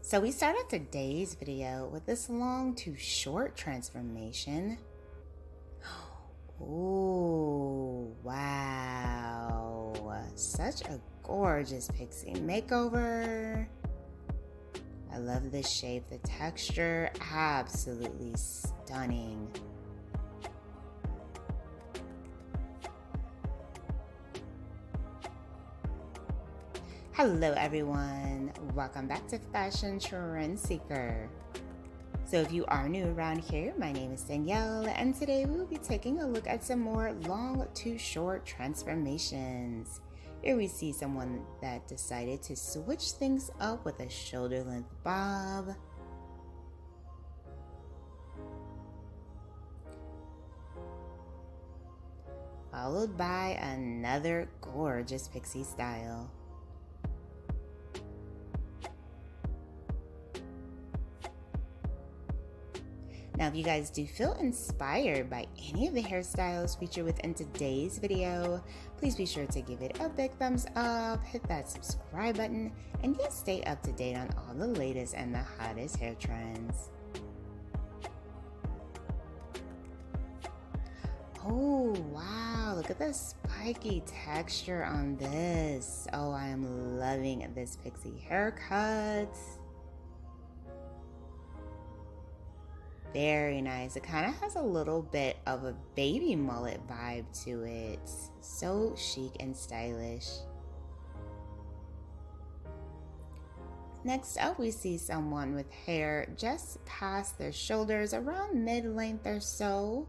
So we started today's video with this long to short transformation. Ooh, wow. Such a gorgeous pixie makeover. I love this shape, the texture, absolutely stunning. Hello everyone, welcome back to Fashion Trend Seeker. So if you are new around here, my name is Danielle, and today we will be taking a look at some more long to short transformations. Here we see someone that decided to switch things up with a shoulder length bob. Followed by another gorgeous pixie style. Now, if you guys do feel inspired by any of the hairstyles featured within today's video, please be sure to give it a big thumbs up, hit that subscribe button, and just stay up to date on all the latest and the hottest hair trends. Oh, wow, look at the spiky texture on this. Oh, I am loving this pixie haircut. Very nice. It kind of has a little bit of a baby mullet vibe to it. So chic and stylish. Next up, we see someone with hair just past their shoulders, around mid-length or so.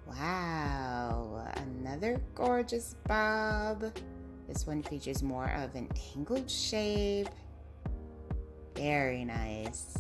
Wow, another gorgeous bob. This one features more of an angled shape. Very nice.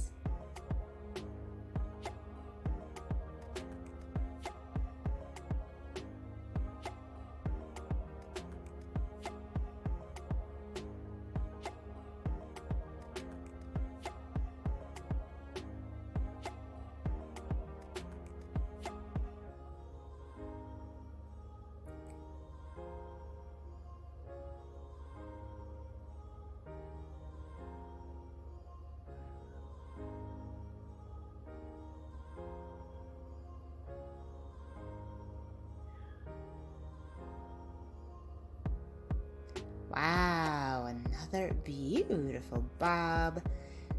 Wow, another beautiful bob.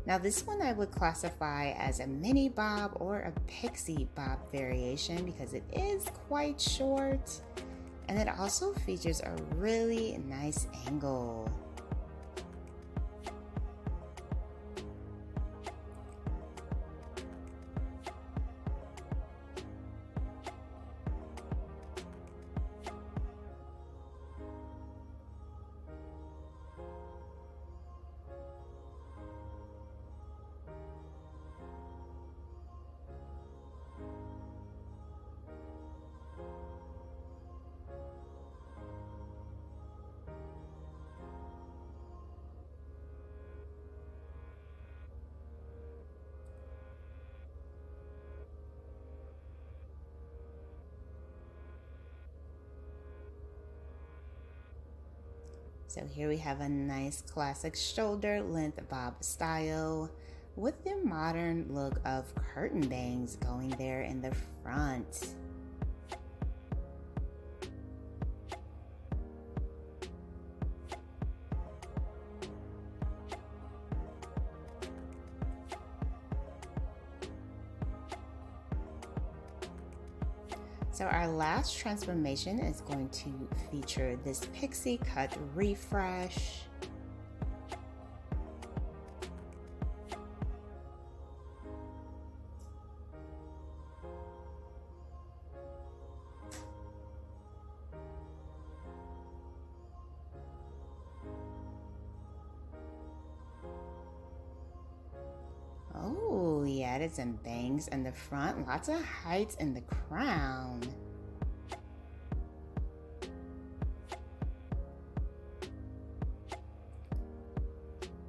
Now this one I would classify as a mini bob or a pixie bob variation because it is quite short, and it also features a really nice angle. So here we have a nice classic shoulder length bob style with the modern look of curtain bangs going there in the front. So our last transformation is going to feature this pixie cut refresh. Oh, he added some bangs in the front, lots of height in the crown.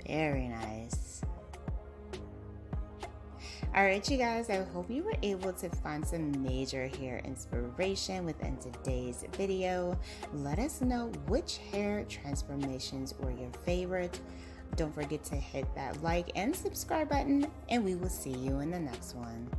Very nice. All right, you guys, I hope you were able to find some major hair inspiration within today's video. Let us know which hair transformations were your favorite. Don't forget to hit that like and subscribe button, and we will see you in the next one.